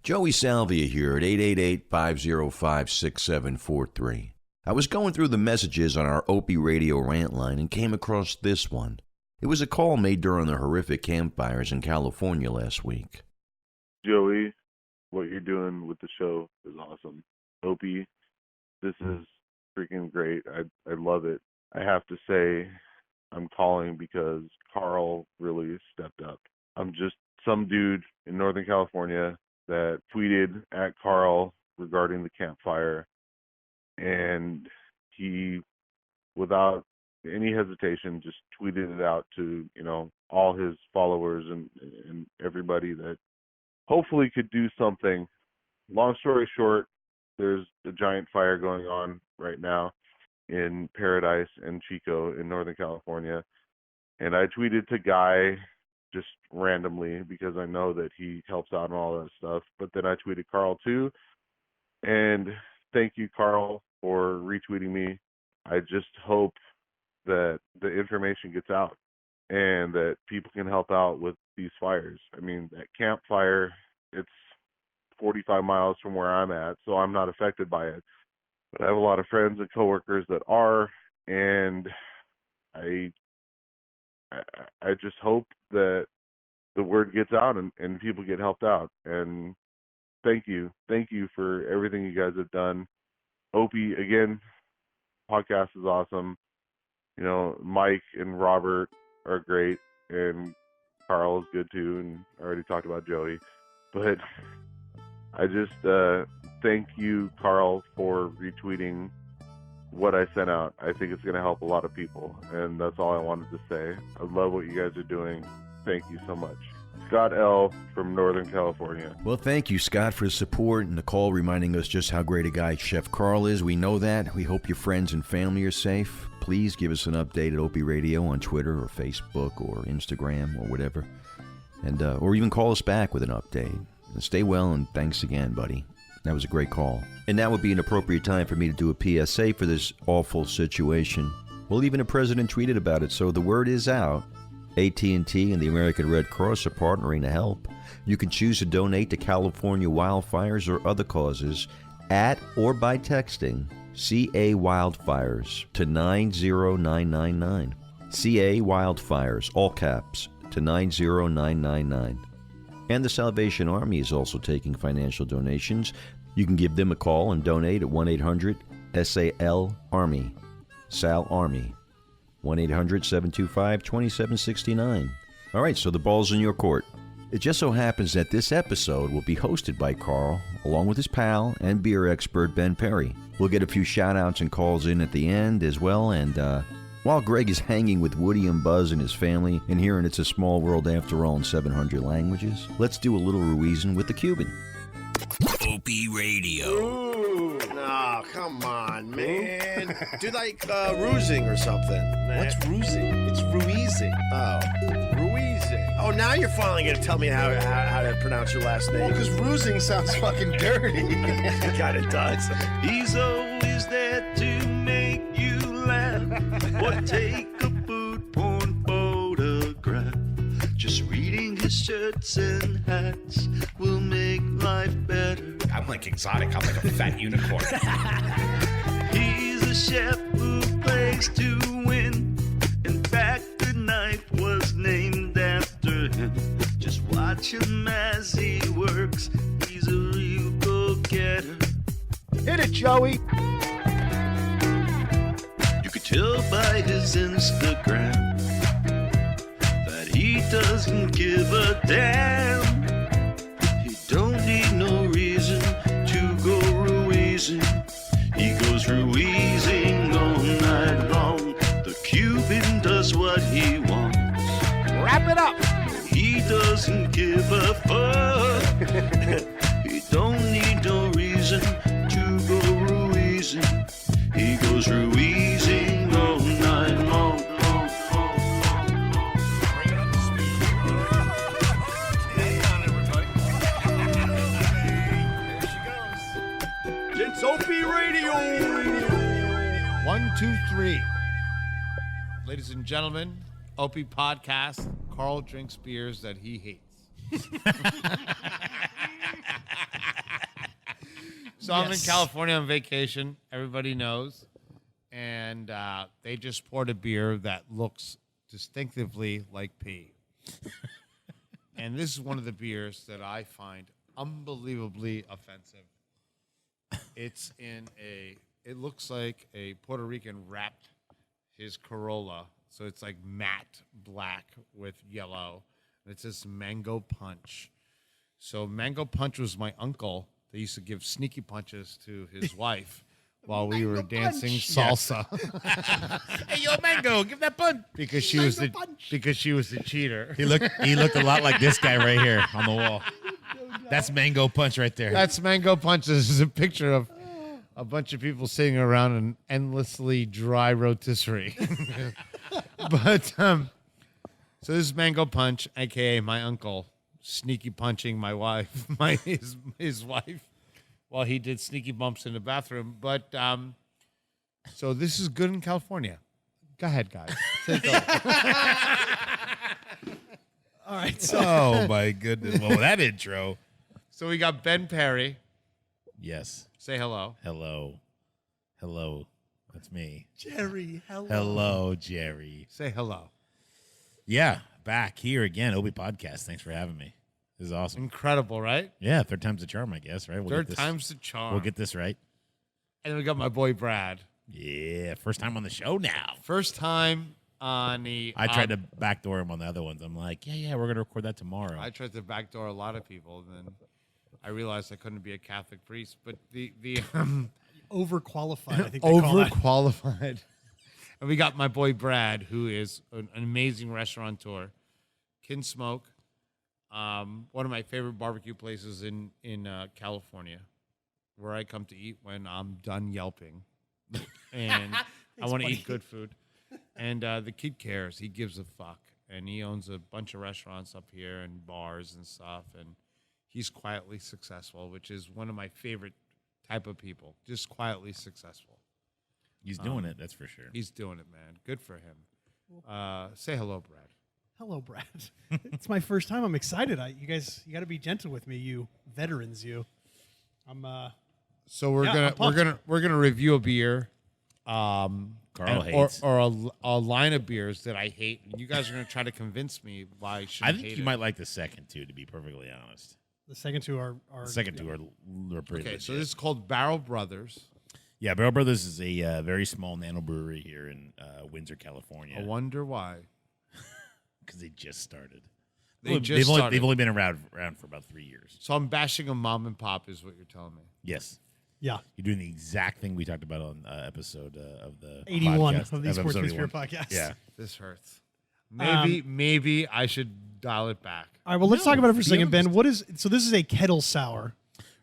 Joey Salvia here at 888-505-6743. I was going through the messages on our OpieRadio rant line and came across this one. It was a call made during the horrific campfires in California last week. Joey, what you're doing with the show is awesome. Opie, this is freaking great. I love it. I have to say I'm calling because Carl really stepped up. I'm just some dude in Northern California that tweeted at Carl regarding the campfire, and he, without any hesitation, just tweeted it out to, all his followers and everybody that hopefully could do something. Long story short, there's a giant fire going on right now in Paradise and Chico in Northern California, and I tweeted to Guy just randomly because I know that he helps out and all that stuff. But then I tweeted Carl too. And thank you, Carl, for retweeting me. I just hope that the information gets out and that people can help out with these fires. I mean, that campfire, it's 45 miles from where I'm at, so I'm not affected by it. But I have a lot of friends and coworkers that are, and I just hope that the word gets out and people get helped out. And thank you for everything you guys have done. Opie, again, podcast is awesome. Mike and Robert are great, and Carl is good too, and I already talked about Joey. But I just thank you, Carl, for retweeting what I sent out. I think it's going to help a lot of people, and that's all I wanted to say. I love what you guys are doing. Thank you so much. Scott L. from Northern California. Well, thank you, Scott, for the support and the call reminding us just how great a guy Chef Carl is. We know that. We hope your friends and family are safe. Please give us an update at OpieRadio on Twitter or Facebook or Instagram or whatever, and or even call us back with an update. And stay well, and thanks again, buddy. That was a great call. And now would be an appropriate time for me to do a PSA for this awful situation. Well, even the president tweeted about it, so the word is out. AT&T and the American Red Cross are partnering to help. You can choose to donate to California wildfires or other causes at or by texting CA Wildfires to 90999. CA Wildfires, all caps, to 90999. And the Salvation Army is also taking financial donations. You can give them a call and donate at 1-800-SAL-ARMY. Sal Army. 1-800-725-2769. All right, so the ball's in your court. It just so happens that this episode will be hosted by Carl, along with his pal and beer expert Ben Perry. We'll get a few shout-outs and calls in at the end as well, and while Greg is hanging with Woody and Buzz and his family and hearing It's a Small World After All in 700 languages, let's do a little Ruizing with the Cuban. OpieRadio. Ooh. No, come on, man. Do like rusing or something. What's rusing? It's ruizing. Oh. Ruizing. Oh, now you're finally going to tell me how to pronounce your last name. Well, because rusing sounds fucking dirty. It kind of does. He's always there to make you laugh or take a food porn photograph. Just reading his shirts and hats will make life better. I'm like exotic. I'm like a fat unicorn. He's a chef who plays to win. In fact, the knife was named after him. Just watch him as he works. He's a real go-getter. Hit it, Joey. You could tell by his Instagram that he doesn't give a damn. He don't need no reason to go ruizing. He goes ruizing all night long. The Cuban does what he wants. Wrap it up. He doesn't give a fuck. He don't need no reason to go ruizing. He goes ruizing all night long. It's OpieRadio. 1, 2, 3. Ladies and gentlemen, Opie Podcast. Carl drinks beers that he hates. So I'm in California on vacation. Everybody knows. And they just poured a beer that looks distinctively like pee. And this is one of the beers that I find unbelievably offensive. It's it looks like a Puerto Rican wrapped his Corolla. So it's like matte black with yellow. And it says Mango Punch. So Mango Punch was my uncle. They used to give sneaky punches to his wife while we were dancing salsa. Hey, yo, Mango, give that punch. Because she was the cheater. He looked a lot like this guy right here on the wall. That's Mango Punch right there. That's Mango Punch. This is a picture of a bunch of people sitting around an endlessly dry rotisserie. But so this is Mango Punch, aka my uncle, sneaky punching my wife, his wife, while he did sneaky bumps in the bathroom. But so this is good in California. Go ahead, guys. Take over. All right. So Oh, my goodness. Well, that intro. So we got Ben Perry. Yes. Say hello. Hello. Hello. That's me. Jerry, hello. Hello, Jerry. Say hello. Yeah, back here again, Opie Podcast. Thanks for having me. This is awesome. Incredible, right? Yeah, third time's the charm, I guess, right? Third time's the charm. We'll get this right. And then we got my boy Brad. Yeah, first time on the show now. First time on the... I tried to backdoor him on the other ones. I'm like, yeah, we're going to record that tomorrow. I tried to backdoor a lot of people, and then I realized I couldn't be a Catholic priest. But the Overqualified, I think they call that. overqualified. And we got my boy Brad, who is an amazing restaurateur. Kin Smoke, one of my favorite barbecue places in California, where I come to eat when I'm done yelping, and I want to eat good food. And the kid cares; he gives a fuck, and he owns a bunch of restaurants up here and bars and stuff. And he's quietly successful, which is one of my favorite type of people. Just quietly successful. He's doing it, that's for sure. He's doing it, man. Good for him. Say hello, Brad. Hello, Brad. It's my first time. I'm excited. You guys, you got to be gentle with me, you veterans. I'm. So we're Yeah, I'm gonna review a beer, Carl and- hates. or a line of beers that I hate. And you guys are gonna try to convince me why I I shouldn't think hate you it. might like the second two, to be perfectly honest. The second two are. The second two are pretty Okay, legit. so this is called Barrel Brothers. Yeah, Barrel Brothers is a very small nano brewery here in Windsor, California. I wonder why. Because they just started. They've only been around for about 3 years. So I'm bashing a mom and pop, is what you're telling me. Yes. Yeah. You're doing the exact thing we talked about on episode of the 81 podcast, of the Sports episode Spirit 81. podcast. Yeah. This hurts. Maybe I should dial it back. All right. Well, let's talk about it for a be second, Ben. honest. So this is a kettle sour.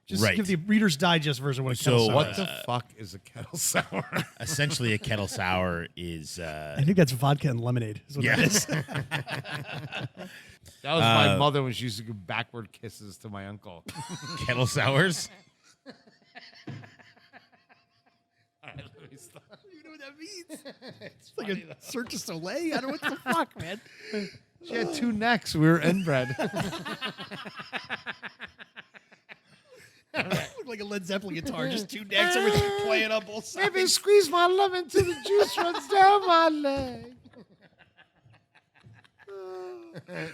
Just Right. give the Reader's Digest version what a kettle So sour What is. the fuck is a kettle sour? Essentially, a kettle sour is I think that's vodka and lemonade. Is what yeah. that is. That was my mother when she used to give backward kisses to my uncle. kettle sours. All right, let me stop. You know what that means? It's like a Cirque du Soleil. I don't know what the fuck, man. She had two necks. We were inbred. Looked like a Led Zeppelin guitar, just two decks, everything playing on both sides. Maybe squeeze my lemon till the juice runs down my leg.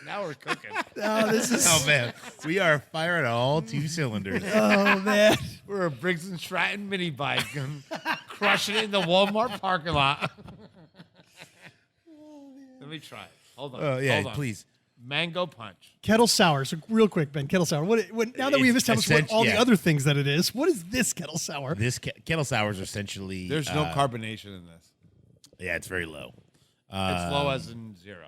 Now we're cooking. Oh, this is. Oh man, we are firing on all two cylinders. Oh man. We're a Briggs and Stratton mini bike and crushing it in the Walmart parking lot. Let me try it. Hold on. Oh yeah, Hold on. please. Mango punch. Kettle sour. So real quick, Ben, kettle sour. What now that we've It's established what all the yeah. other things that it is, what is this kettle sour? This kettle sours are essentially. There's no carbonation in this. Yeah, it's very low. It's low as in zero.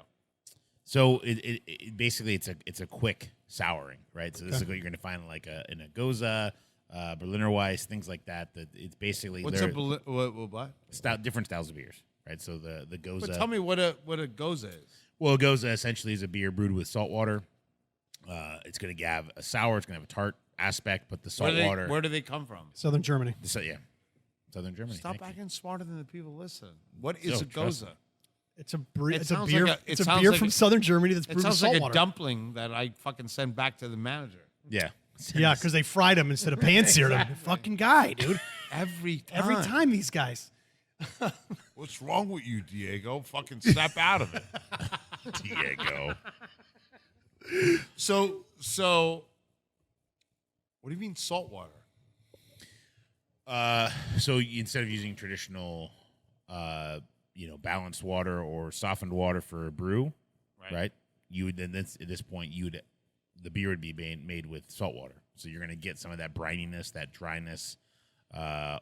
So it basically it's a quick souring, right? So this is what you're going to find like in a Goza, Berliner Weiss, things like that. That it's basically What's a what? different styles of beers, right? So the Goza. But tell me what a Goza is. Well, Goza essentially is a beer brewed with salt water. It's going to have a sour. It's going to have a tart aspect, but the salt water. Where do they come from? Southern Germany. Yeah, Southern Germany. Stop thank you. acting smarter than the people listening. What is So, a Goza? It's a It it's a sounds beer. like It's a sounds beer like from Southern Germany that's It brewed with sounds salt like a water. dumpling that I fucking send back to the manager. Yeah. Yeah, because they fried him instead of pan-seared him. Fucking guy, dude. Every Every time these guys. What's wrong with you, Diego? Fucking snap out of it. Diego. So, what do you mean saltwater? So instead of using traditional, balanced water or softened water for a brew, right? You would then at this point the beer would be made with salt water. So you're going to get some of that brininess, that dryness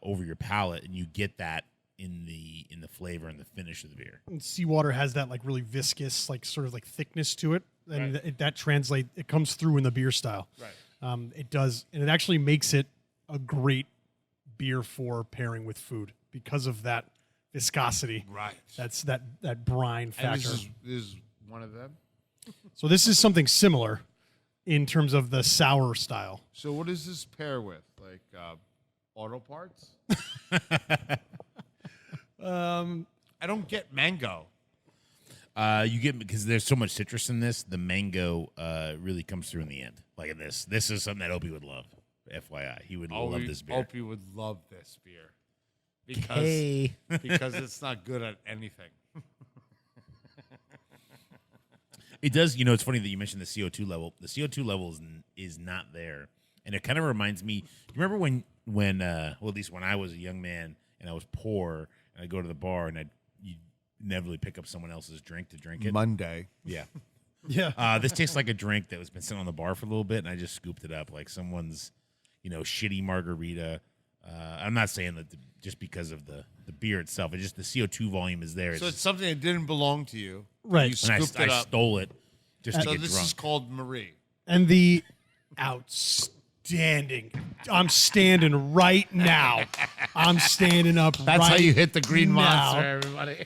over your palate, and you get that in the flavor and the finish of the beer. And seawater has that like really viscous, like sort of like thickness to it, and that translates. It comes through in the beer style. Right. It does, and it actually makes it a great beer for pairing with food because of that viscosity. Right. That's that brine And factor. this is one of them. So this is something similar in terms of the sour style. So what does this pair with? Like auto parts? I don't get mango. You get, because there's so much citrus in this, the mango really comes through in the end. Like in this. This is something that Opie would love. FYI, he would love this beer. Opie would love this beer because it's not good at anything. It does. It's funny that you mentioned the CO2 level. The CO2 level is not there, and it kind of reminds me. You remember when well, at least when I was a young man and I was poor, and I'd go to the bar and you inevitably pick up someone else's drink to drink it. Monday. Yeah. Yeah. This tastes like a drink that was been sitting on the bar for a little bit, and I just scooped it up like someone's, shitty margarita. I'm not saying that just because of the beer itself. It's just the CO2 volume is there. So it's something that didn't belong to you. Right. You and scooped it I up. stole it just to So get this drunk. is called Marie. And the outstanding. I'm standing right now. I'm standing up That's right how you hit the green now. monster, everybody.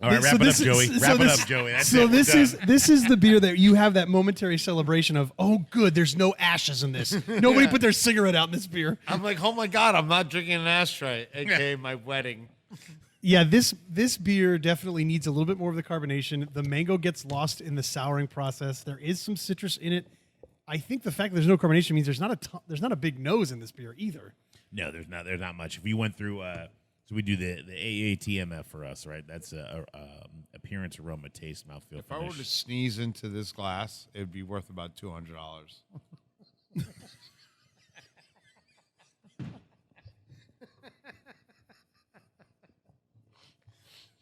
All right, wrap it up, Joey. Wrap it up, Joey. That's it. We're done. This is the beer that you have that momentary celebration of. Oh, good. There's no ashes in this. Nobody put their cigarette out in this beer. I'm like, oh my God, I'm not drinking an ashtray, aka my wedding. Yeah, this beer definitely needs a little bit more of the carbonation. The mango gets lost in the souring process. There is some citrus in it. I think the fact that there's no carbonation means there's not a big nose in this beer either. No, there's not much. If we went through, so we do the AATMF for us, right? That's appearance, aroma, taste, mouthfeel, If I were to finish. sneeze into this glass, it would be worth about $200.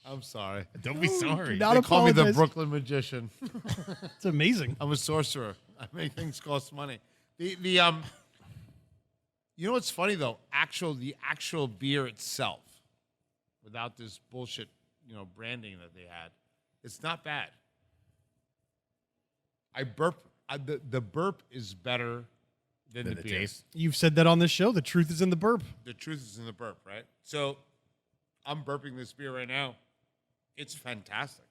I'm sorry. Don't be sorry. Not They call me the apologize. Brooklyn Magician. It's amazing. I'm a sorcerer. I make things cost money. You know what's funny though? The actual beer itself, without this bullshit, branding that they had, it's not bad. I burp. The burp is better than Than the the beer. taste. You've said that on this show. The truth is in the burp. The truth is in the burp, right? So, I'm burping this beer right now. It's fantastic.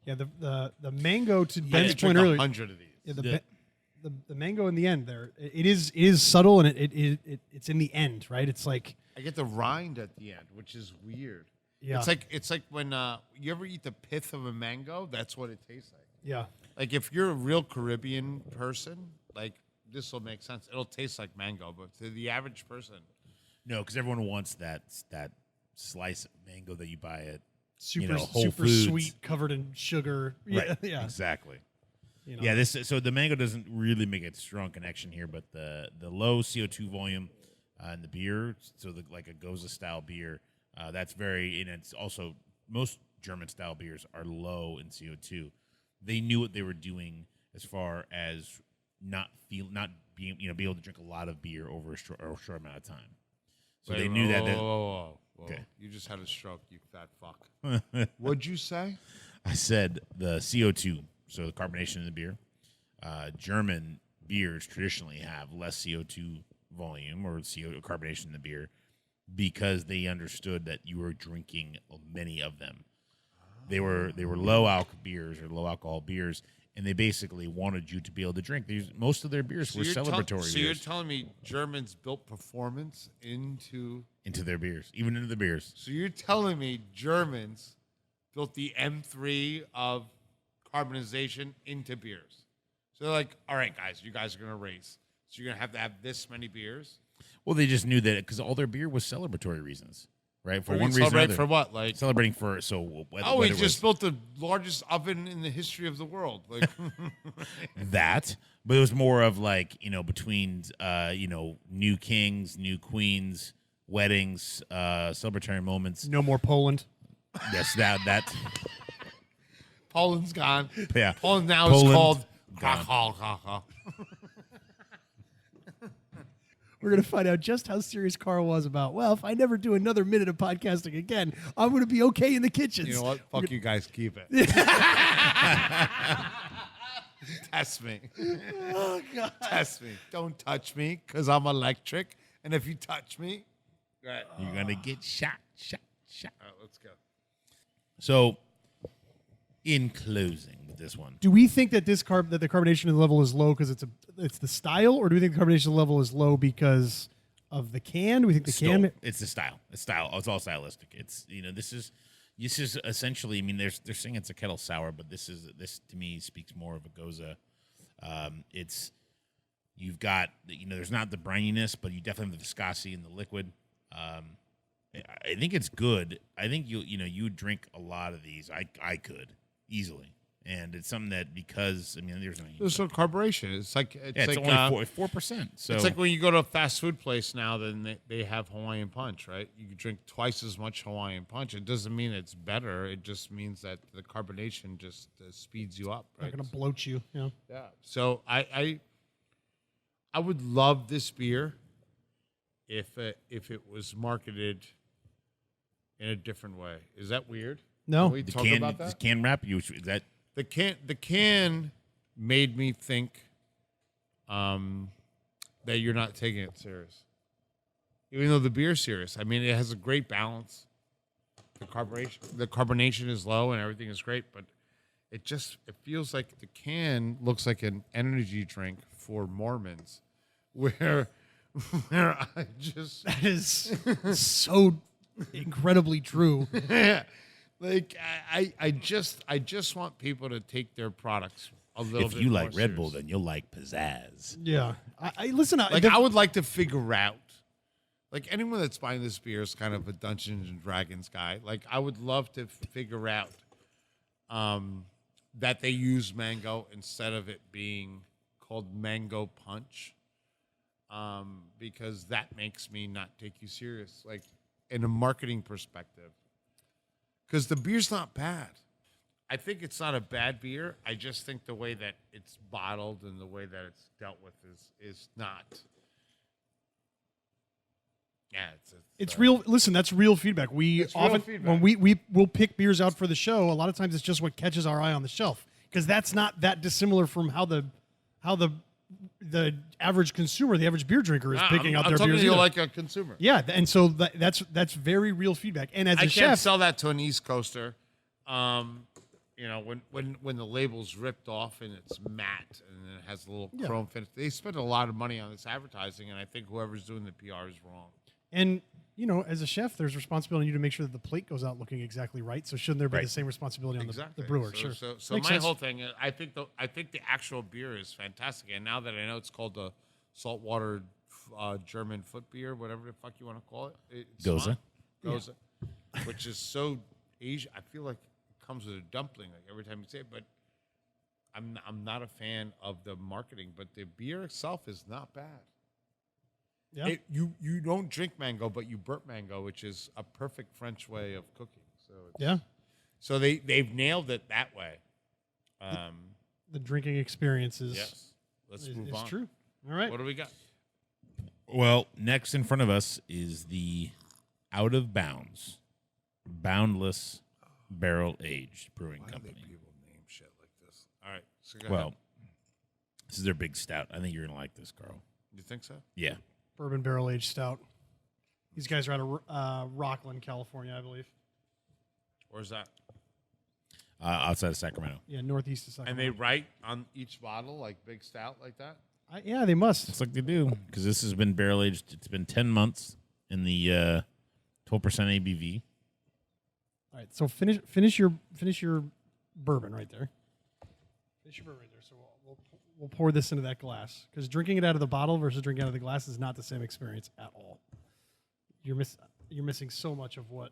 Yeah, the mango to I Ben's could point drink earlier. 100 of these. Yeah, the mango in the end there. It is subtle and it's in the end, right? It's like I get the rind at the end, which is weird. yeah, It's like when you ever eat the pith of a mango. That's what it tastes like. yeah. Like if you're a real Caribbean person, like this will make sense. It'll taste like mango, but to the average person, No, because everyone wants that slice of mango that you buy at Super Whole super Foods. sweet, covered in sugar. Yeah, Right. yeah. Exactly. You know. Yeah, so the mango doesn't really make a strong connection here, but the low CO2 volume in the beer, so like a Goza style beer, that's very, and it's also most German style beers are low in CO2. They knew what they were doing as far as not being be able to drink a lot of beer over a short amount of time. So they knew that. Whoa. Okay. You just had a stroke, you fat fuck. What'd you say? I said the CO2, so the carbonation in the beer. German beers traditionally have less CO2 volume or CO carbonation in the beer because they understood that you were drinking many of them. They were low alcohol beers or low alcohol beers, and they basically wanted you to be able to drink. Most of their beers were celebratory So you're beers telling me Germans built performance into... into their beers, even into the beers. So you're telling me Germans built the M3 of carbonization into beers. So they're like, all right, guys, you guys are going to race. So you're going to have this many beers? Well, they just knew that because all their beer was celebratory reasons, right? For What do you one mean, reason or celebrate another. for what? Like, Celebrating for so. Whether, oh, whether he it just was built the largest oven in the history of the world. Like, that, but it was more of like between new kings, new queens, weddings, celebratory moments. No more Poland. Yes, that. Poland's gone. Yeah, Poland now Poland is called. gone. We're going to find out just how serious Carl was about, well, if I never do another minute of podcasting again, I'm going to be okay in the kitchens. You know what? Fuck you guys. Keep it. Test me. Oh, God. Test me. Don't touch me because I'm electric. And if you touch me, right. You're gonna get shot. All right, let's go. So, in closing with this one, Do we think that that the carbonation level is low because it's the style, or do we think the carbonation level is low because of the can? Do we think the can? it's the style. It's style. It's all stylistic. It's this is essentially. I mean, they're saying it's a kettle sour, but this to me speaks more of a goza. It's you've got there's not the brininess, but you definitely have the viscosity in the liquid. I think it's good. I think you would drink a lot of these. I could easily, and it's something that there's no carburation. It's like it's like, only 4%. So it's like when you go to a fast food place now, then they have Hawaiian Punch, right? You can drink twice as much Hawaiian Punch. It doesn't mean it's better. It just means that the carbonation just speeds you up. Right? Not going to bloat you. Yeah. Yeah. So I would love this beer if it was marketed in a different way. Is that weird? No. Can we talk about that? The can wrap. Is that The can made me think that you're not taking it serious. Even though the beer's serious. I mean, it has a great balance. The carbonation is low and everything is great, but it feels like the can looks like an energy drink for Mormons where I just That is so incredibly true. like I just want people to take their products a little if bit you more like Red Bull, serious. then you'll like pizzazz. Yeah. I listen. I would like to figure out, like anyone that's buying this beer is kind of a Dungeons and Dragons guy. Like I would love to figure out that they use mango instead of it being called Mango Punch, because that makes me not take you serious, like in a marketing perspective. Because the beer's not bad. I think it's not a bad beer. I just think the way that it's bottled and the way that it's dealt with is not. Yeah, It's real. Listen, that's real feedback. We It's real often feedback. when we will pick beers out for the show. A lot of times, it's just what catches our eye on the shelf because that's not that dissimilar from how the average consumer, the average beer drinker, is picking out I'm their talking beers. to you either. like a consumer. Yeah, and so that's very real feedback. And as I a can't chef, sell that to an East Coaster. When the label's ripped off and it's matte and it has a little chrome finish, they spend a lot of money on this advertising, and I think whoever's doing the PR is wrong. and as a chef, there's responsibility on you to make sure that the plate goes out looking exactly right. So shouldn't there be Right. the same responsibility on Exactly. the brewer? So, Sure. So Makes my sense. whole thing, I think the actual beer is fantastic, and now that I know it's called the saltwater German foot beer, whatever the fuck you want to call it, it's Goza. fine. Goza, which is so Asian. I feel like it comes with a dumpling like every time you say it, but I'm not a fan of the marketing, but the beer itself is not bad. Yeah. You don't drink mango, but you burp mango, which is a perfect French way of cooking. So Yeah. So they've nailed it that way. The drinking experience is Yes. Let's move on. true. All right. What do we got? Well, next in front of us is the Out of Bounds Boundless Barrel Aged Brewing Company. People name shit like this. All right. So go Well, ahead. this is their big stout. I think you're gonna like this, Carl. You think so? Yeah. Bourbon barrel aged stout. These guys are out of Rockland, California, I believe. Where's that? Outside of Sacramento. Yeah, northeast of And Sacramento. they write on each bottle like big stout like that? Yeah, they must. Looks like they do because this has been barrel aged. It's been 10 months in the 12% ABV. All right, so finish your bourbon right there. Finish your bourbon right there. So we'll we'll pour this into that glass because drinking it out of the bottle versus drinking out of the glass is not the same experience at all. You're missing so much of what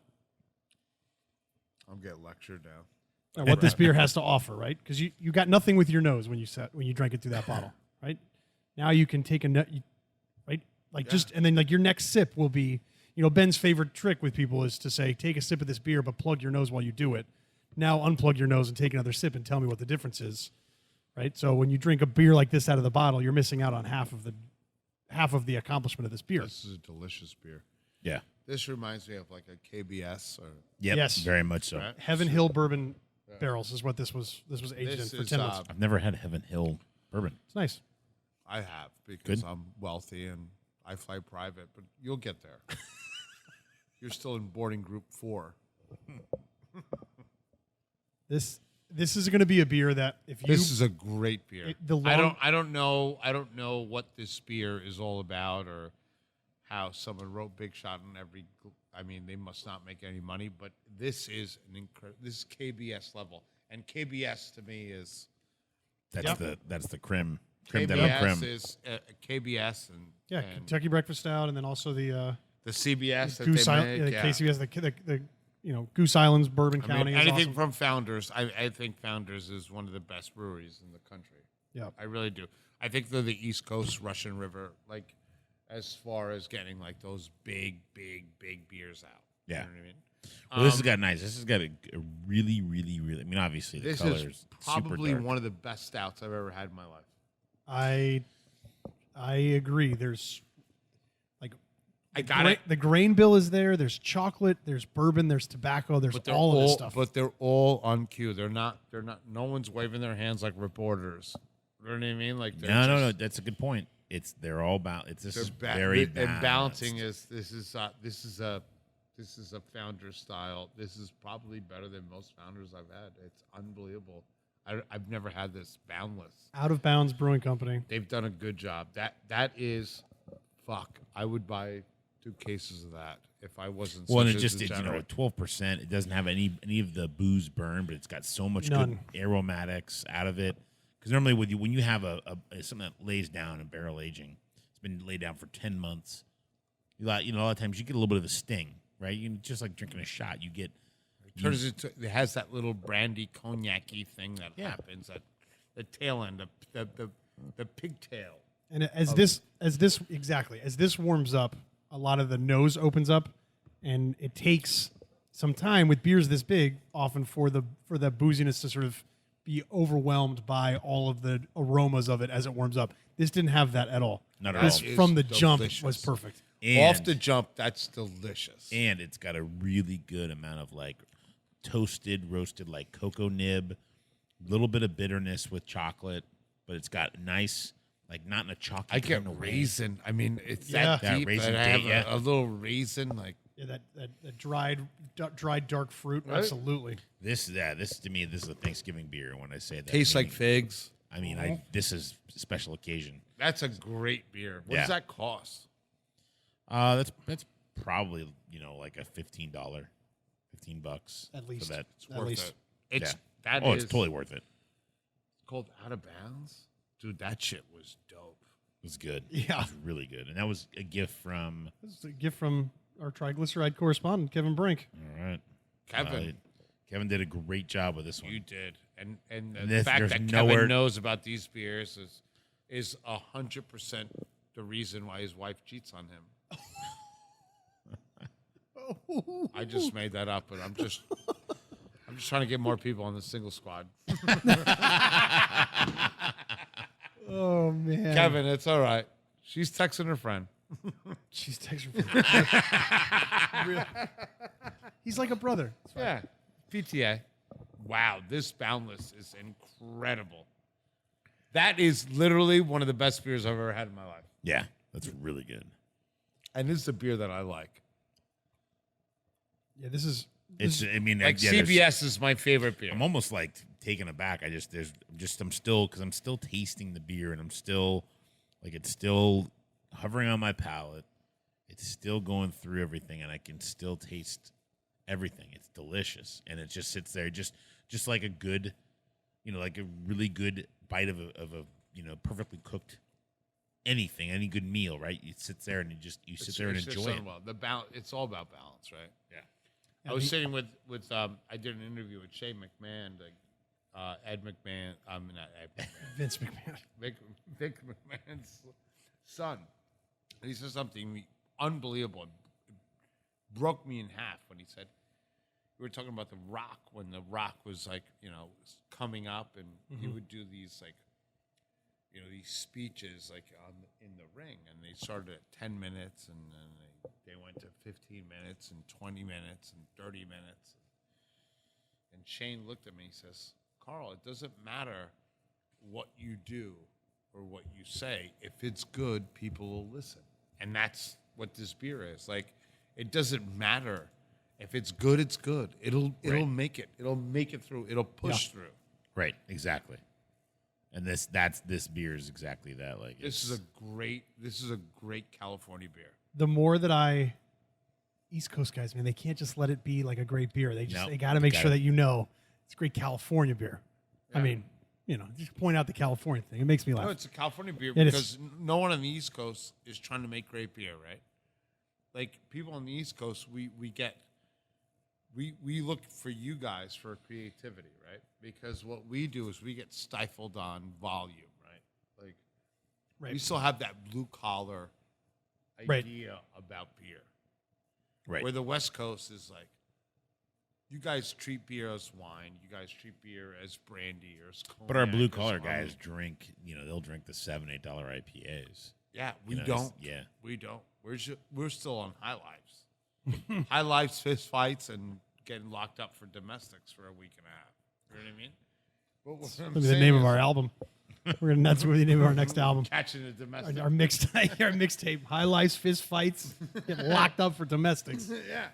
I'm getting lectured now. what this beer has to offer, right? Because you got nothing with your nose when you drank it through that bottle, right? Now you can take right, like just and then like your next sip will be, Ben's favorite trick with people is to say take a sip of this beer but plug your nose while you do it. Now unplug your nose and take another sip and tell me what the difference is, right? So when you drink a beer like this out of the bottle, you're missing out on half of the accomplishment of this beer. This is a delicious beer. Yeah. This reminds me of like a KBS or Yep, Yes. very much so. Right. Heaven Hill bourbon barrels is what this was aged This in for is, 10 months. I've never had Heaven Hill bourbon. It's nice. I have because Good. I'm wealthy and I fly private, but you'll get there. You're still in boarding group 4. This is going to be a beer that if you This is a great beer. the I long- don't know what this beer is all about or how someone wrote Big Shot on every. I mean, they must not make any money, but this is this is KBS level, and KBS to me is That's the creme de la KBS creme. is KBS and Kentucky Breakfast Stout, and then also the CBS that Goose they Island, make. the KCBS, the Goose Islands Bourbon I mean, County. Is anything awesome. from Founders, I think Founders is one of the best breweries in the country. Yeah. I really do. I think they're the East Coast Russian River, like as far as getting like those big beers out. Yeah. You know what I mean? Well, this has got nice. This has got a really, really, really. I mean, obviously the This color is is probably super dark. one of the best stouts I've ever had in my life. I agree. There's like I got it. the grain bill is there. There's chocolate. There's bourbon. There's tobacco. There's But they're all of this all, stuff. but they're all on cue. They're not. No one's waving their hands like reporters. You know what I mean? Like they're No. just- That's a good point. They're all about. This They're is ba- very and balanced. balancing is this is a founder style. This is probably better than most founders I've had. It's unbelievable. I've never had this boundless. Out of Bounds Brewing Company. They've done a good job. That is, fuck. I would buy 2 cases of that if I wasn't. Well, and such it a just degenerate. 12%. It doesn't have any of the booze burn, but it's got so much None. good aromatics out of it. Because normally when you have a something that lays down in barrel aging, it's been laid down for 10 months. A lot of times you get a little bit of a sting, right? Just like drinking a shot, you get. It has that little brandy cognac-y thing that happens at the tail end, the pigtail. And as this warms up, a lot of the nose opens up, and it takes some time with beers this big, often for the booziness to sort of be overwhelmed by all of the aromas of it as it warms up. This didn't have that at all. Not at This all. from the It's jump delicious. was perfect. Off the jump, that's delicious. And it's got a really good amount of like roasted like cocoa nib, little bit of bitterness with chocolate, but it's got nice, like not in a chalky I get kind of way. raisin. I mean, it's Yeah. that That deep raisin that I have date, yeah. a little raisin. Like Yeah, that dried dark fruit. Right? Absolutely. This to me, this is a Thanksgiving beer. When I say that, tastes like meaning- figs. I mean, this is a special occasion. That's a great beer. What Yeah. does that cost? That's probably like a $15 At least. for that. It's At worth least. it. It's Yeah. that Oh, is it's totally worth it. called Out of Bounds. Dude, that shit was dope. It was good. Yeah. It was really good, and that was a gift from. This is a gift from our triglyceride correspondent, Kevin Brink. All right, Kevin, Kevin did a great job with this one. you did. And the And fact there's that nowhere- Kevin knows about these beers is 100% the reason why his wife cheats on him. I just made that up, but I'm just trying to get more people on the single squad. Oh man, Kevin, it's all right. She's texting her friend. she's texting. Really? He's like a brother. Yeah, PTA. Wow, this Boundless is incredible. That is literally one of the best beers I've ever had in my life. Yeah, that's really good. And this is a beer that I like. Yeah, this is. It's. I mean, Like yeah, there's- CBS is my favorite beer. I'm almost like taken aback. I'm still tasting the beer, and I'm still like it's still hovering on my palate. It's still going through everything, and I can still taste everything. It's delicious, and it just sits there, just like a good, like a really good bite of a perfectly cooked anything, any good meal, right? You sit there and you sit there and enjoy it. Well, the balance. It's all about balance, right? Yeah. I was sitting with I did an interview with Shane McMahon, Ed McMahon. I'm not Ed McMahon. Vince McMahon. Vic McMahon's son. And he said something unbelievable. It broke me in half when he said, we were talking about The Rock when The Rock was coming up, and he would do these these speeches in the ring, and they started at 10 minutes, and then they went to 15 minutes and 20 minutes and 30 minutes. And Shane looked at me and says, Carl, it doesn't matter what you do or what you say. If it's good, people will listen. And that's what this beer is. Like, it doesn't matter. If it's good, it's good. It'll make it. It'll make it through. It'll push through. Right, exactly. And this beer is exactly that. Like, this is a great California beer. The more that East Coast guys, man, they can't just let it be like a great beer. They got to make sure that it's great California beer. Yeah. I mean, just point out the California thing. It makes me laugh. No, it's a California beer because no one on the East Coast is trying to make great beer, right? Like, people on the East Coast, we look for you guys for creativity, right? Because what we do is we get stifled on volume, right? Like, we still have that blue collar idea about beer. Right. Where the West Coast is like, you guys treat beer as wine. You guys treat beer as brandy or as cognac. But our blue collar guys drink, they'll drink the $7, $8 IPAs. Yeah, we don't. Yeah. We don't. We're still on High Lives. High Lives, fist fights, and getting locked up for domestics for a week and a half. You know what I mean? That'll be the name of our album. That's what the name of our next album. Catching a domestic. Our mixtape. High Life's Fist Fights. Get locked up for domestics. Yeah.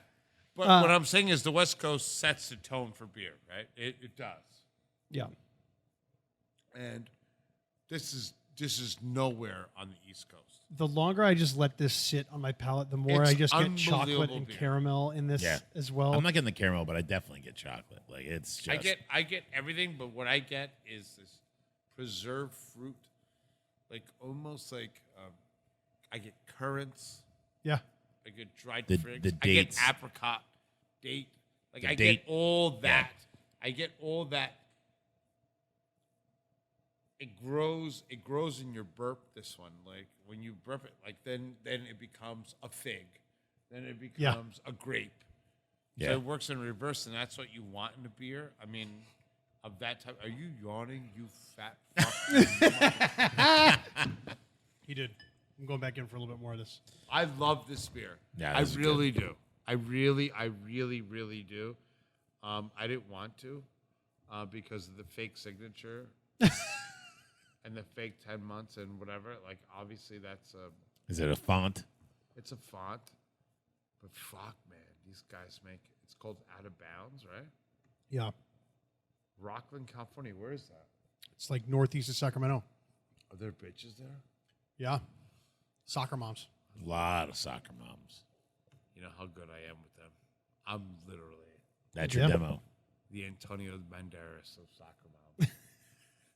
But what I'm saying is the West Coast sets the tone for beer, right? It does. Yeah. And this is nowhere on the East Coast. The longer I just let this sit on my palate, the more I just get chocolate and beer. caramel in this as well. I'm not getting the caramel, but I definitely get chocolate. Like, it's just... I get everything, but what I get is this preserved fruit, like almost like I get currants. Yeah. I get dried The figs. I dates. get apricot, date. Like, I date. get all that. Yeah. I get all that. It grows in your burp, this one. Like, when you burp it, like, then it becomes a fig. Then it becomes a grape. Yeah. So it works in reverse, and that's what you want in a beer. I mean, of that type. Are you yawning, you fat fuck? He did. I'm going back in for a little bit more of this. I love this beer. Yeah, I this is really do. I really do. I didn't want to because of the fake signature and the fake 10 months and whatever. Like, obviously, that's Is it a font? it's a font. But fuck, man, these guys make it. It's called Out of Bounds, right? Yeah. Rockland, California. Where is that? It's like northeast of Sacramento. Are there bitches there? Yeah. Soccer moms. A lot of soccer moms. You know how good I am with them. I'm literally That's your demo. the Antonio Banderas of soccer moms.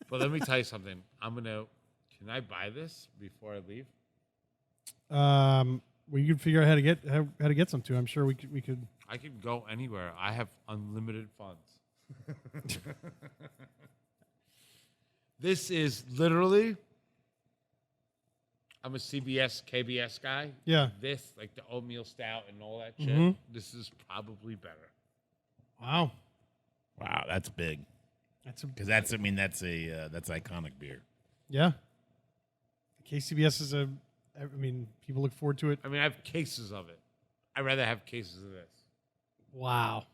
But let me tell you something. Can I buy this before I leave? We could figure out how to get some too. I'm sure we could. I could go anywhere. I have unlimited funds. This is literally. I'm a CBS, KBS guy. Yeah. This, like the oatmeal stout and all that shit. This is probably better. Wow. Wow, that's big. That's Because that's iconic beer. yeah. KCBS is people look forward to it. I mean, I have cases of it. I'd rather have cases of this. Wow.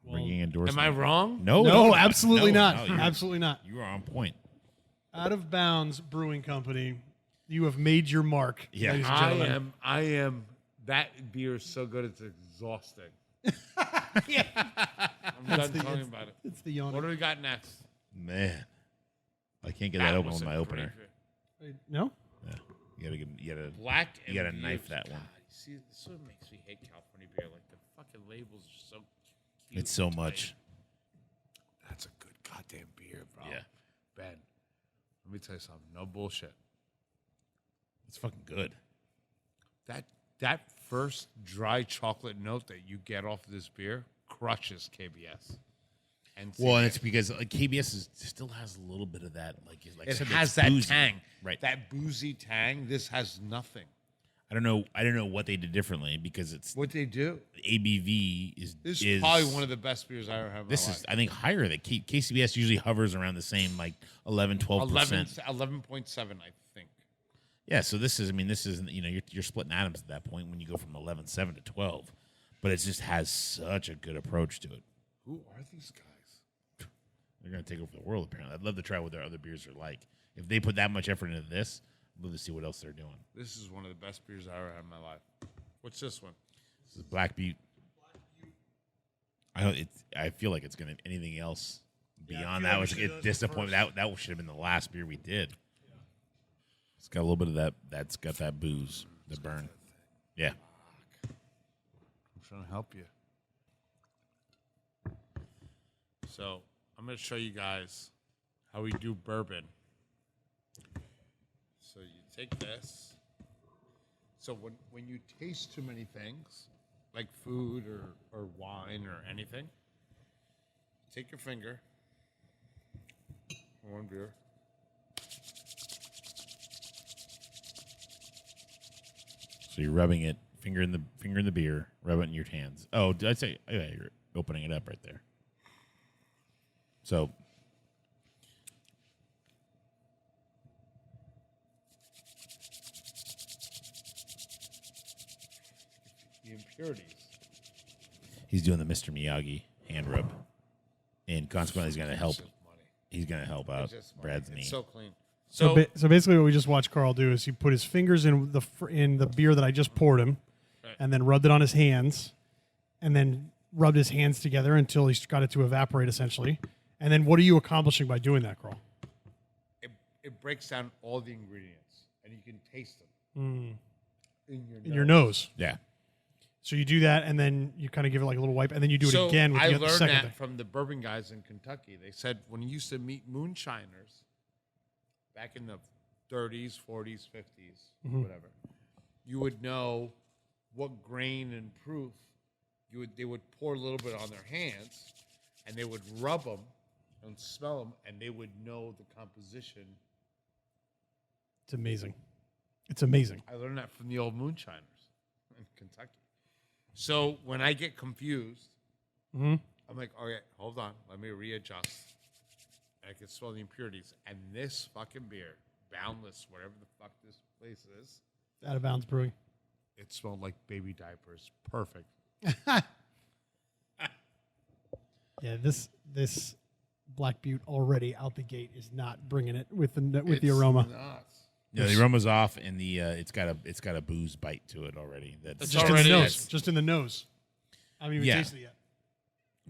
Bringing endorsement. Am I wrong? No, absolutely not. No, Absolutely not. You are on point. Out of Bounds Brewing Company, you have made your mark. Yeah. ladies and gentlemen. I am. That beer is so good, it's exhausting. Yeah. I'm done talking about it. It's the yawn. What do we got next? Man, I can't get that open was with a my great opener. beer. No? Yeah. You gotta Black. You gotta and knife beer. that one. God, see, this one makes me hate California beer. Like, the fucking labels are so cute. It's so and much. tight. That's a good goddamn beer, bro. Yeah. Ben, Let me tell you something. No bullshit. It's fucking good. That first dry chocolate note that you get off of this beer crushes KBS. And Well, and it's because KBS still has a little bit of that, like it I said, has that's that boozy. tang, right? That boozy tang. This has nothing. I don't know what they did differently because it's What they do? ABV This is is probably one of the best beers I ever had in This my is, life. I think, higher. That KCBS usually hovers around the same, like 11, 12%. 11.7, I think. Yeah, so this is, you're splitting atoms at that point when you go from 11.7 to 12. But it just has such a good approach to it. Who are these guys? They're going to take over the world, apparently. I'd love to try what their other beers are like. If they put that much effort into this, I'd love to see what else they're doing. This is one of the best beers I ever had in my life. What's this one? This is Black Butte. I feel like it's going to, anything else beyond that was a disappointment. That should have been the last beer we did. It's got a little bit of that's got that booze, the burn. Yeah. I'm trying to help you. So I'm going to show you guys how we do bourbon. So you take this. So when you taste too many things, like food or wine or anything, take your finger, one beer. So you're rubbing it, finger in the beer, rub it in your hands. Oh, did I say? Oh, yeah, you're opening it up right there. So The impurities. he's doing the Mr. Miyagi hand rub, and consequently, he's going to help. It's just money. He's going to help out It's just money. Brad's knee. It's so clean. So basically, what we just watched Carl do is he put his fingers in the beer that I just poured him, Right. and then rubbed it on his hands, and then rubbed his hands together until he got it to evaporate, essentially. And then, what are you accomplishing by doing that, Carl? It breaks down all the ingredients, and you can taste them In your nose. Yeah. So you do that, and then you kind of give it like a little wipe, and then you do it again with I the learned second that thing. from the bourbon guys in Kentucky. They said when you used to meet moonshiners back in the 30s, 40s, 50s, whatever, you would know what grain and proof they would pour a little bit on their hands, and they would rub them and smell them, and they would know the composition. It's amazing. It's amazing. I learned that from the old moonshiners in Kentucky. So when I get confused, I'm like, all right, hold on. Let me readjust. I can smell the impurities. And this fucking beer, Boundless, whatever the fuck this place is, Out of Bounds Brewing. it smelled like baby diapers. Perfect. Yeah, this Black Butte already out the gate is not bringing it with the aroma. Nuts. Yeah, the aroma's off, and the it's got a booze bite to it already. That's It's Just in the already nose. is. Just in the nose. I haven't even Yeah. tasted it yet.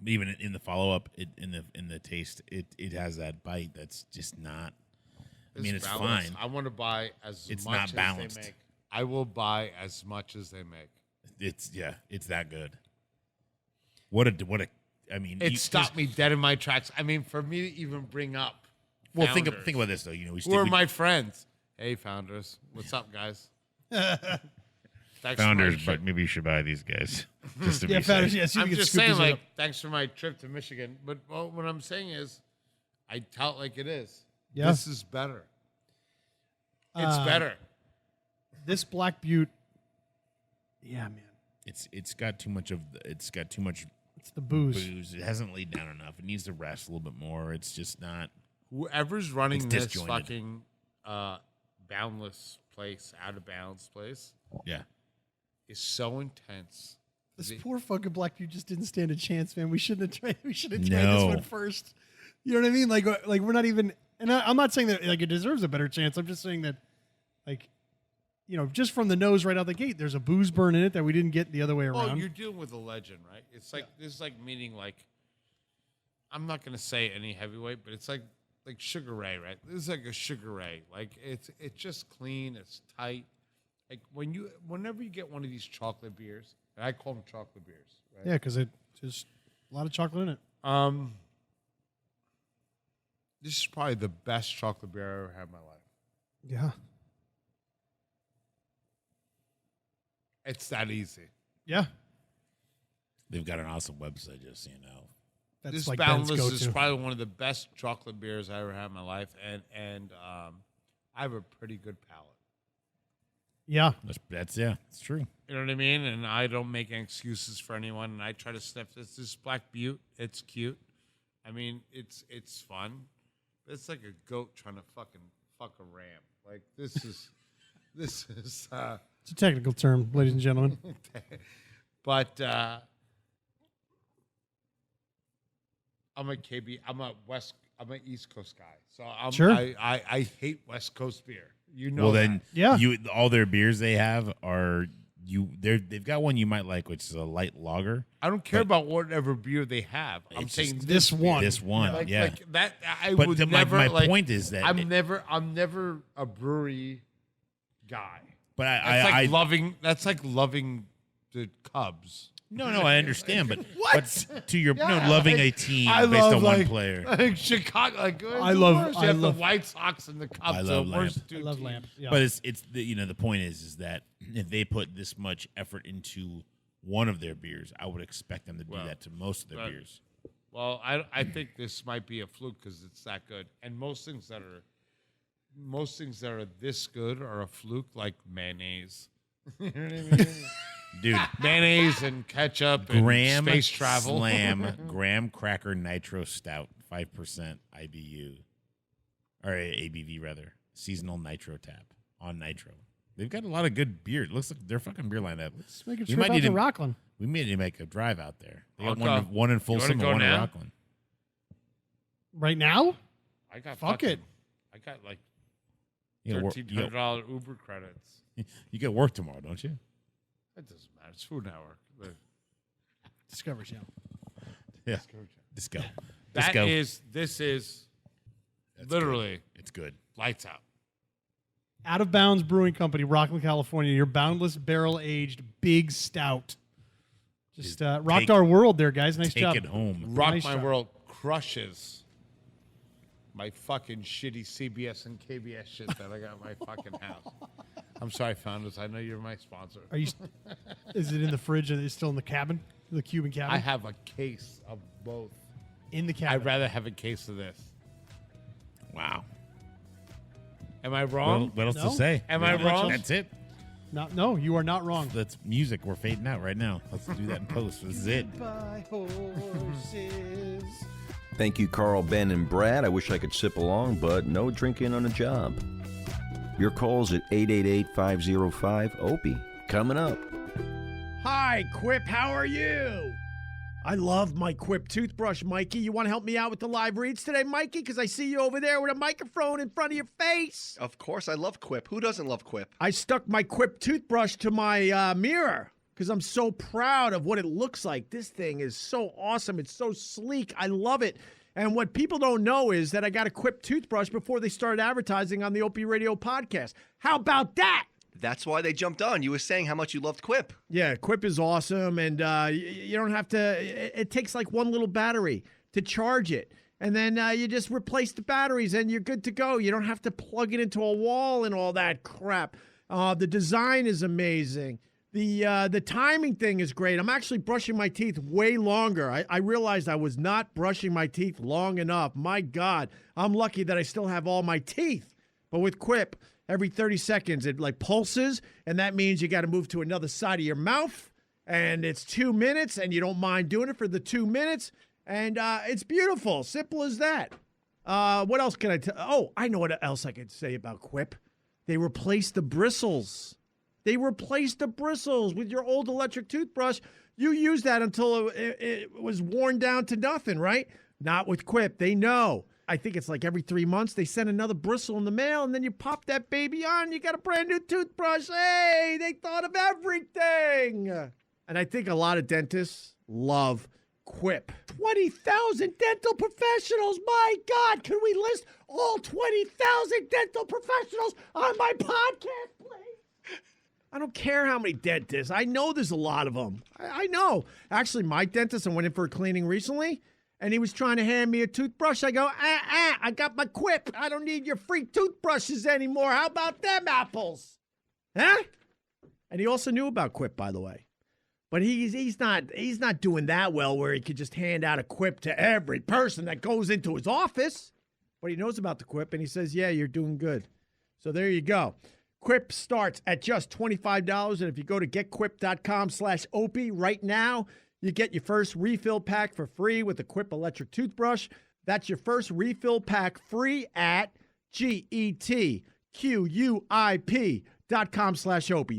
even in the follow up, in the taste, it has that bite that's just not. I mean, it's Boundless. fine. I want to buy as It's much not as balanced. they make. I will buy as much as they make. It's that good. What a I mean, It stopped me dead in my tracks. I mean, for me to even bring up. Well, Founders, think about this though. You know, Who are my friends? Hey, founders. What's up, guys? Thanks for my founders, trip. but maybe you should buy these guys just to Yeah, be Founders, safe. yeah, see if I'm we can just scoop saying, these one like, up. thanks for my trip to Michigan. But what I'm saying is, I tell it like it is. Yeah. This is better. It's better. This Black Butte, yeah, man. It's got too much it's got too much It's the booze. booze. It hasn't laid down enough. It needs to rest a little bit more. It's just not. Whoever's running It's this disjointed. fucking boundless place, out of bounds place, Yeah. is so intense. This poor fucking Black Butte just didn't stand a chance, man. We shouldn't have tried. We should have tried No. this one first. You know what I mean? Like we're not even. And I'm not saying that like it deserves a better chance. I'm just saying that, like, you know, just from the nose right out the gate, there's a booze burn in it that we didn't get the other way Well, around. you're dealing with a legend, right? It's like this is like meeting like I'm not gonna say any heavyweight, but it's like Sugar Ray, right? This is like a Sugar Ray. Like it's just clean, it's tight. Like whenever you get one of these chocolate beers, and I call them chocolate beers, right? Yeah, because it just a lot of chocolate in it. This is probably the best chocolate beer I ever had in my life. Yeah. It's that easy. Yeah. They've got an awesome website, just so you know. That's This like Ben's Boundless go-to. is probably one of the best chocolate beers I ever had in my life, and I have a pretty good palate. Yeah. That's it's true. You know what I mean? And I don't make any excuses for anyone. And I try to sniff this Black Butte. It's cute. I mean, it's fun. It's like a goat trying to fuck a ram. Like this is this is. It's a technical term, ladies and gentlemen. But I'm an East Coast guy, so Sure. I hate West Coast beer. You know. Well, then, Yeah. all their beers they have are they've got one you might like, which is a light lager. I don't care about whatever beer they have. I'm It's saying just This one. This one, like, yeah. like that. I But would my never. like, point is that I'm never a brewery guy. But That's like loving the Cubs. No, I understand, but What? But to your Yeah, loving like, a team I based love, on one like- player. Like Chicago, like I love- You have love- the White Sox and the Cubs. I are love the worst Lamp. two I love teams. Lamp. Yeah. But it's the point is that if they put this much effort into one of their beers, I would expect them to do Well, that to most of their but- beers. Well, I think this might be a fluke because it's that good, and most things that are this good are a fluke, like mayonnaise. You know what I mean? Dude, Mayonnaise and ketchup and Graham space travel. Slam Graham Cracker Nitro Stout, 5% IBU or ABV rather, seasonal nitro tap on nitro. They've got a lot of good beer. It looks like their fucking beer lineup. Let's make a We trip might out need to to- Rockland. We may need to make a drive out there. They got I'll go. one in Folsom and go one in now? Rockland. Right now? I got Fuck it. I got like You got, $1,300 Uber credits. you got work tomorrow, don't you? It doesn't matter. It's Food Network. Discovery Channel. Yeah. Let's go. This is literally It's good. lights out. Out of Bounds Brewing Company, Rockland, California. Your boundless barrel aged big stout. Just rocked our world there, guys. Nice Take job. it home. Rock Nice My job. World crushes my fucking shitty CBS and KBS shit that I got in my fucking house. I'm sorry, Founders. I know you're my sponsor. Are you? Is it in the fridge? Or is it still in the cabin? The Cuban cabin? I have a case of both. in the I'd cabin. rather have a case of this. Wow. Am I wrong? What else No? to say? Am I wrong? That's it. No, you are not wrong. That's music. We're fading out right now. Let's do that in post. This is it. By horses. Thank you, Carl, Ben, and Brad. I wish I could sip along, but no drinking on the job. Your calls at 888-505-OPIE. Coming up. Hi, Quip. How are you? I love my Quip toothbrush, Mikey. You want to help me out with the live reads today, Mikey? Because I see you over there with a microphone in front of your face. Of course, I love Quip. Who doesn't love Quip? I stuck my Quip toothbrush to my mirror because I'm so proud of what it looks like. This thing is so awesome. It's so sleek. I love it. And what people don't know is that I got a Quip toothbrush before they started advertising on the OpieRadio podcast. How about that? That's why they jumped on. You were saying how much you loved Quip. Yeah, Quip is awesome, and you don't have to. It takes like one little battery to charge it, and then you just replace the batteries, and you're good to go. You don't have to plug it into a wall and all that crap. The design is amazing. The timing thing is great. I'm actually brushing my teeth way longer. I realized I was not brushing my teeth long enough. My God, I'm lucky that I still have all my teeth. But with Quip, every 30 seconds, it like pulses, and that means you got to move to another side of your mouth, and it's 2 minutes, and you don't mind doing it for the 2 minutes, and it's beautiful. Simple as that. What else can I tell? Oh, I know what else I could say about Quip. They replaced the bristles. They replaced the bristles with your old electric toothbrush. You used that until it was worn down to nothing, right? Not with Quip. They know. I think it's like every 3 months they send another bristle in the mail, and then you pop that baby on, you got a brand new toothbrush. Hey, they thought of everything. And I think a lot of dentists love Quip. 20,000 dental professionals. My God, can we list all 20,000 dental professionals on my podcast, please? I don't care how many dentists. I know there's a lot of them. I know. Actually, my dentist, I went in for a cleaning recently, And he was trying to hand me a toothbrush. I go, I got my Quip. I don't need your free toothbrushes anymore. How about them apples? Huh? And he also knew about Quip, by the way. But he's not doing that well where he could just hand out a Quip to every person that goes into his office. But he knows about the Quip, and he says, yeah, you're doing good. So there you go. Quip starts at just $25, and if you go to getquip.com/Opie right now, you get your first refill pack for free with the Quip electric toothbrush. That's your first refill pack free at getquip.com/Opie.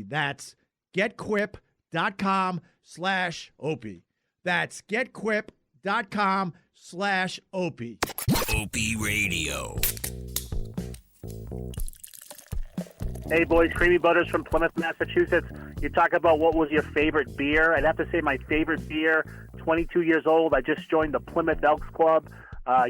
That's getquip.com/Opie. That's getquip.com/Opie. Opie Radio. Hey, boys, Creamy Butters from Plymouth, Massachusetts. You talk about what was your favorite beer. I'd have to say my favorite beer, 22 years old. I just joined the Plymouth Elks Club.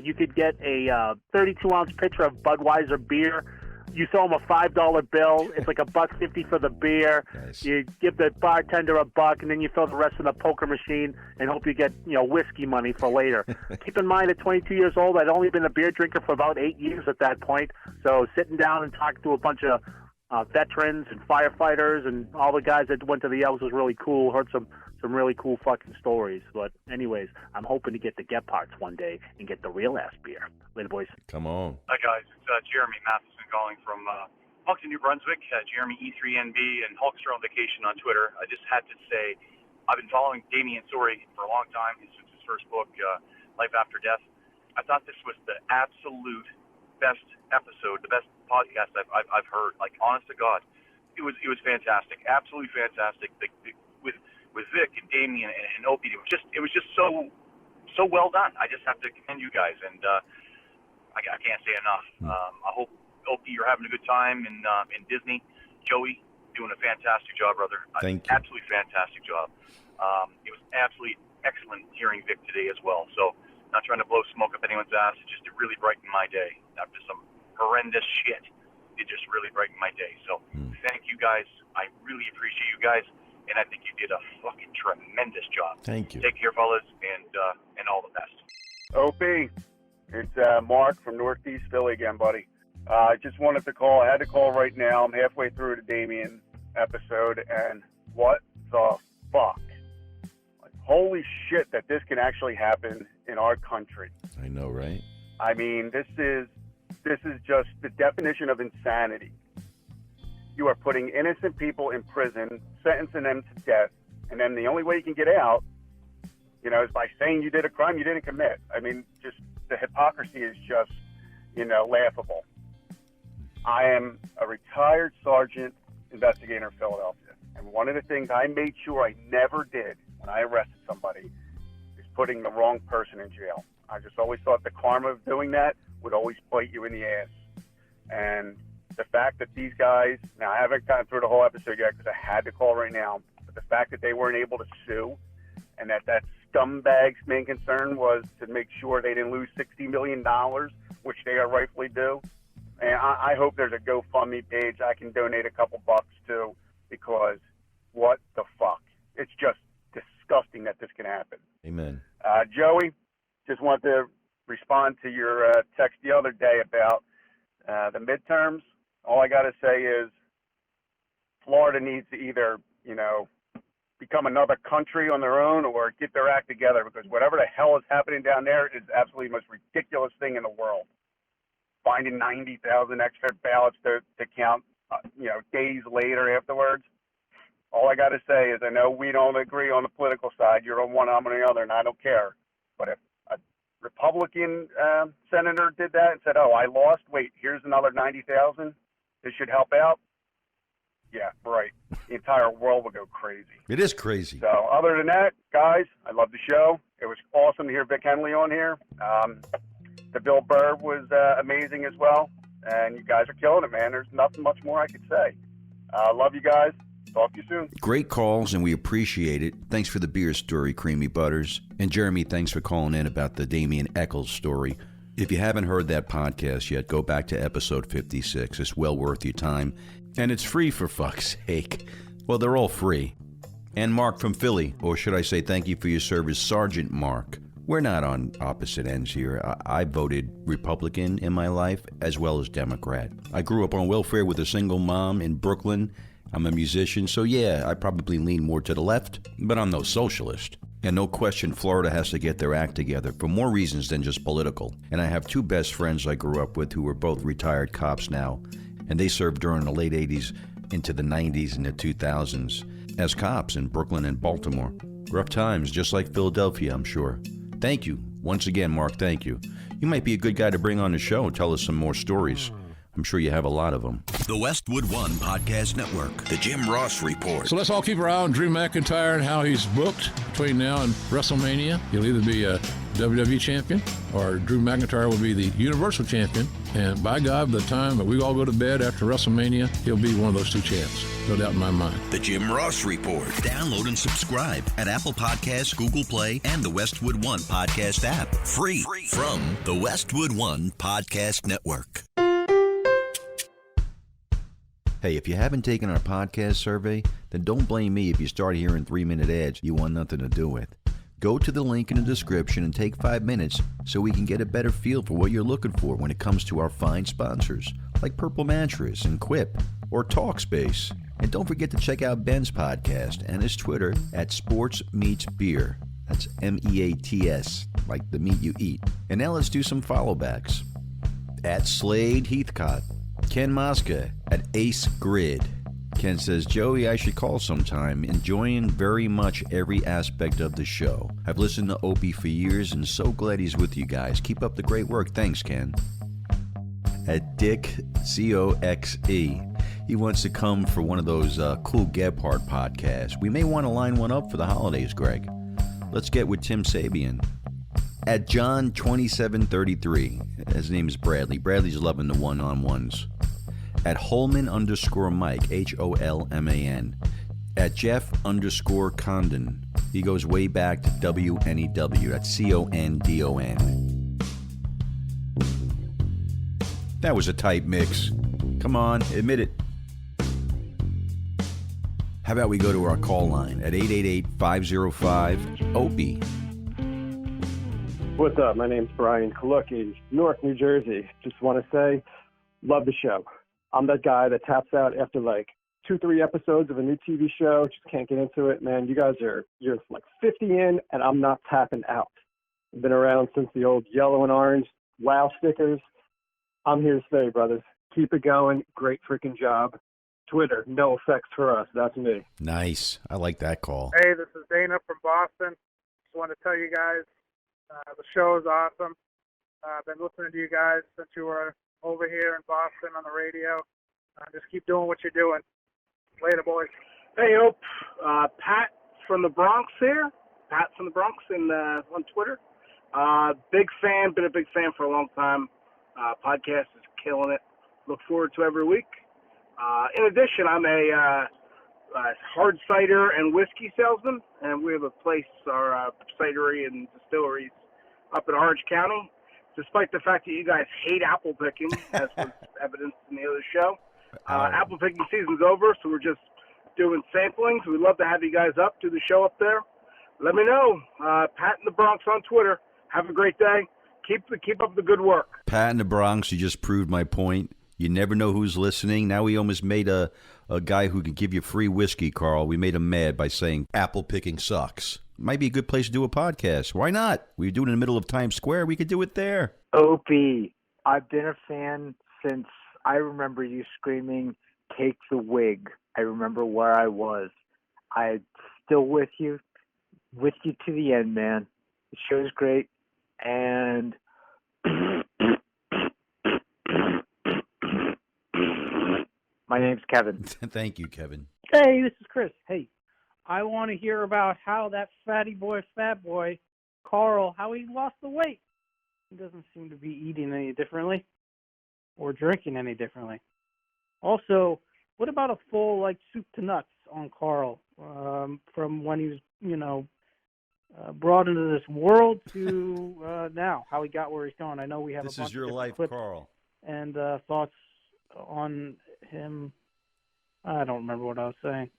You could get a 32-ounce pitcher of Budweiser beer. You throw them a $5 bill. It's like $1.50 for the beer. Nice. You give the bartender $1, and then you throw the rest in the poker machine and hope you get whiskey money for later. Keep in mind, at 22 years old, I'd only been a beer drinker for about 8 years at that point. So sitting down and talking to a bunch of veterans and firefighters and all the guys that went to the Elks was really cool. Heard some really cool fucking stories. But anyways, I'm hoping to get the Get Parts one day and get the real ass beer. Later, boys. Come on. Hi, guys. It's Jeremy Matheson calling from Moncton, New Brunswick. Jeremy E3NB and Hulkster on vacation on Twitter. I just had to say, I've been following Damien Sori for a long time since his first book, Life After Death. I thought this was the absolute best episode, the best podcast I've heard. Like, honest to God, it was fantastic, absolutely fantastic. With Vic and Damien and Opie, it was just so well done. I just have to commend you guys, and I can't say enough. I hope, Opie, you're having a good time in Disney. Joey, doing a fantastic job, brother. Thank you. Absolutely fantastic job. It was absolutely excellent hearing Vic today as well. So, not trying to blow smoke up anyone's ass. It really brightened my day. After some horrendous shit, it just really brightened my day. So, thank you guys. I really appreciate you guys, and I think you did a fucking tremendous job. Thank you. Take care, fellas, and all the best. Opie, it's Mark from Northeast Philly again, buddy. I just wanted to call. I had to call right now. I'm halfway through the Damien episode, and what the fuck? Like, holy shit that this can actually happen in our country. I know, right? I mean, this is just the definition of insanity. You are putting innocent people in prison, sentencing them to death, and then the only way you can get out, is by saying you did a crime you didn't commit. I mean, just the hypocrisy is just, laughable. I am a retired sergeant investigator in Philadelphia, and one of the things I made sure I never did when I arrested somebody is putting the wrong person in jail. I just always thought the karma of doing that would always bite you in the ass. And the fact that these guys, now I haven't gotten through the whole episode yet because I had to call right now, but the fact that they weren't able to sue and that scumbag's main concern was to make sure they didn't lose $60 million, which they are rightfully due. And I hope there's a GoFundMe page I can donate a couple bucks to, because what the fuck? It's just disgusting that this can happen. Amen. Joey, just want to respond to your text the other day about the midterms. All I got to say is Florida needs to either, become another country on their own or get their act together, because whatever the hell is happening down there is absolutely the most ridiculous thing in the world. Finding 90,000 extra ballots to count, days later afterwards. All I got to say is I know we don't agree on the political side. You're on one, I'm on the other, and I don't care. But if a Republican senator did that and said, oh, I lost, wait, here's another 90,000, this should help out. Yeah, right. The entire world would go crazy. It is crazy. So other than that, guys, I love the show. It was awesome to hear Vic Henley on here. The Bill Burr was amazing as well. And you guys are killing it, man. There's nothing much more I could say. Love you guys. Talk to you soon. Great calls, and we appreciate it. Thanks for the beer story, Creamy Butters. And Jeremy, thanks for calling in about the Damien Eccles story. If you haven't heard that podcast yet, go back to episode 56. It's well worth your time. And it's free, for fuck's sake. Well, they're all free. And Mark from Philly, or should I say thank you for your service, Sergeant Mark. We're not on opposite ends here. I voted Republican in my life as well as Democrat. I grew up on welfare with a single mom in Brooklyn. I'm a musician, so yeah, I probably lean more to the left, but I'm no socialist. And no question, Florida has to get their act together for more reasons than just political. And I have two best friends I grew up with who are both retired cops now, and they served during the late 80s into the 90s and the 2000s as cops in Brooklyn and Baltimore. Rough times, just like Philadelphia, I'm sure. Thank you. Once again, Mark, thank you. You might be a good guy to bring on the show and tell us some more stories. I'm sure you have a lot of them. The Westwood One Podcast Network. The Jim Ross Report. So let's all keep our eye on Drew McIntyre and how he's booked between now and WrestleMania. He'll either be a WWE champion or Drew McIntyre will be the Universal champion. And by God, by the time that we all go to bed after WrestleMania, he'll be one of those two champs. No doubt in my mind. The Jim Ross Report. Download and subscribe at Apple Podcasts, Google Play, and the Westwood One Podcast app. Free from the Westwood One Podcast Network. Hey, if you haven't taken our podcast survey, then don't blame me if you start hearing 3-minute ads you want nothing to do with. Go to the link in the description and take 5 minutes so we can get a better feel for what you're looking for when it comes to our fine sponsors, like Purple Mattress and Quip or Talkspace. And don't forget to check out Ben's podcast and his Twitter at Sports Meets Beer. That's MEATS, like the meat you eat. And now let's do some follow backs. At Slade Heathcott. Ken Mosca at Ace Grid. Ken says, Joey, I should call sometime. Enjoying very much every aspect of the show. I've listened to Opie for years and so glad he's with you guys. Keep up the great work. Thanks, Ken. At Dick COXE. He wants to come for one of those cool Gebhardt podcasts. We may want to line one up for the holidays, Greg. Let's get with Tim Sabian. At John2733. His name is Bradley. Bradley's loving the one-on-ones. At Holman_Mike, HOLMAN. At Jeff_Condon. He goes way back to WNEW. That's CONDON. That was a tight mix. Come on, admit it. How about we go to our call line at 888-505-OPIE. What's up? My name's Brian Kaluki, Newark, New Jersey. Just want to say, love the show. I'm that guy that taps out after like 2-3 episodes of a new TV show, just can't get into it. Man, you're like 50 in, and I'm not tapping out. I've been around since the old yellow and orange WOW stickers. I'm here to stay, brothers. Keep it going. Great freaking job. Twitter, no effects for us. That's me. Nice. I like that call. Hey, this is Dana from Boston. Just want to tell you guys, the show is awesome. I've been listening to you guys since you were over here in Boston on the radio. Just keep doing what you're doing. Later, boys. Hey, Ope. Pat from the Bronx here. Pat from the Bronx on Twitter. Big fan. Been a big fan for a long time. Podcast is killing it. Look forward to every week. In addition, I'm a hard cider and whiskey salesman, and we have a place, our cidery and distilleries up in Orange County. Despite the fact that you guys hate apple picking, as was evidenced in the other show. Apple picking season's over, so we're just doing samplings. We'd love to have you guys up, do the show up there. Let me know. Pat in the Bronx on Twitter. Have a great day. Keep up the good work. Pat in the Bronx, you just proved my point. You never know who's listening. Now we almost made a guy who can give you free whiskey, Carl. We made him mad by saying apple picking sucks. Might be a good place to do a podcast. Why not? We do it in the middle of Times Square. We could do it there. Opie, I've been a fan since I remember you screaming, "Take the wig." I remember where I was. I'm still with you to the end, man. The show's great. And my name's Kevin. Thank you, Kevin. Hey, this is Chris. Hey, I want to hear about how that fat boy, Carl, how he lost the weight. He doesn't seem to be eating any differently or drinking any differently. Also, what about a full, soup to nuts on Carl from when he was, brought into this world to now, how he got where he's going? I know we have This a bunch is your of life, clips Carl. and thoughts on him. I don't remember what I was saying.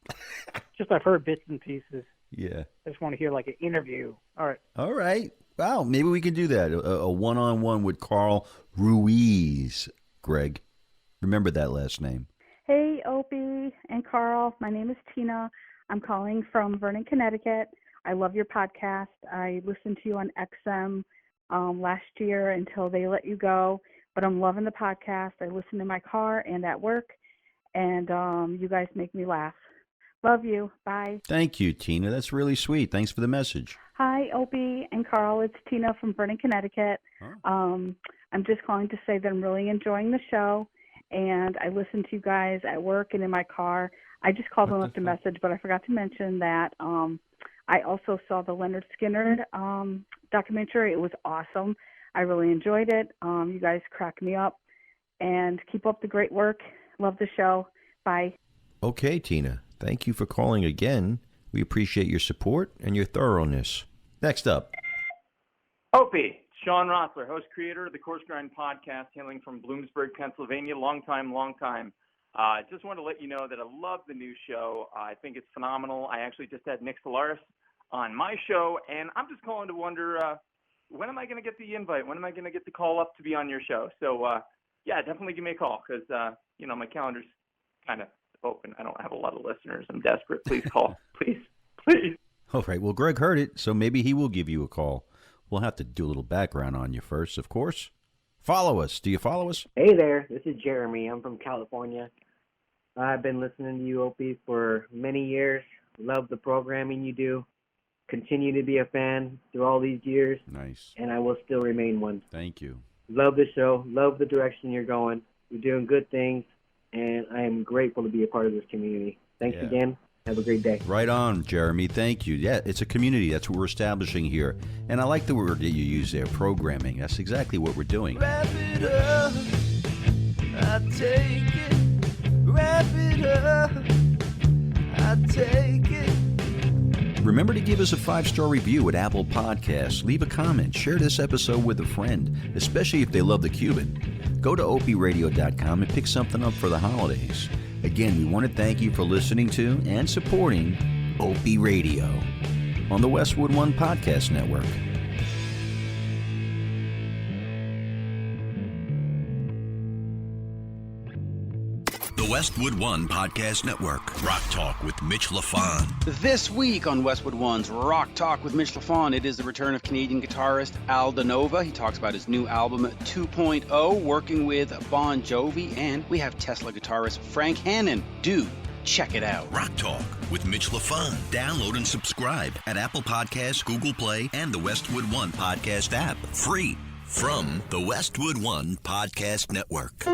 Just I've heard bits and pieces. Yeah. I just want to hear an interview. All right. All right. Wow, maybe we can do that. A one-on-one with Carl Ruiz, Greg. Remember that last name. Hey, Opie and Carl. My name is Tina. I'm calling from Vernon, Connecticut. I love your podcast. I listened to you on XM last year until they let you go, but I'm loving the podcast. I listen in my car and at work, and you guys make me laugh. Love you. Bye. Thank you, Tina. That's really sweet. Thanks for the message. Hi, Opie and Carl. It's Tina from Vernon, Connecticut. I'm just calling to say that I'm really enjoying the show, and I listen to you guys at work and in my car. I just called and left a message, but I forgot to mention that I also saw the Leonard Skinner documentary. It was awesome. I really enjoyed it. You guys crack me up, and keep up the great work. Love the show. Bye. Okay, Tina. Thank you for calling again. We appreciate your support and your thoroughness. Next up. Opie, Sean Rossler, host, creator of the Course Grind podcast, hailing from Bloomsburg, Pennsylvania. Long time. Just want to let you know that I love the new show. I think it's phenomenal. I actually just had Nick Solaris on my show, and I'm just calling to wonder, when am I going to get the invite? When am I going to get the call up to be on your show? So, yeah, definitely give me a call because, my calendar's kind of open. I don't have a lot of listeners. I'm desperate. Please call. Please. All right. Well, Greg heard it, so maybe he will give you a call. We'll have to do a little background on you first, of course. Follow us. Do you follow us? Hey there. This is Jeremy. I'm from California. I've been listening to you, Opie, for many years. Love the programming you do. Continue to be a fan through all these years. Nice. And I will still remain one. Thank you. Love the show. Love the direction you're going. You're doing good things. And I am grateful to be a part of this community. Thanks again. Have a great day. Right on, Jeremy. Thank you. Yeah, it's a community. That's what we're establishing here. And I like the word that you use there, programming. That's exactly what we're doing. Wrap it up, I take it. Wrap it up, I take it. Remember to give us a 5-star review at Apple Podcasts. Leave a comment. Share this episode with a friend, especially if they love the Cuban. Go to OpieRadio.com and pick something up for the holidays. Again, we want to thank you for listening to and supporting Opie Radio on the Westwood One Podcast Network. The Westwood One Podcast Network. Rock Talk with Mitch LaFon. This week on Westwood One's Rock Talk with Mitch LaFon, it is the return of Canadian guitarist Al DeNova. He talks about his new album 2.0, working with Bon Jovi, and we have Tesla guitarist Frank Hannon. Do check it out. Rock Talk with Mitch LaFon. Download and subscribe at Apple Podcasts, Google Play, and the Westwood One Podcast app. Free from the Westwood One Podcast Network.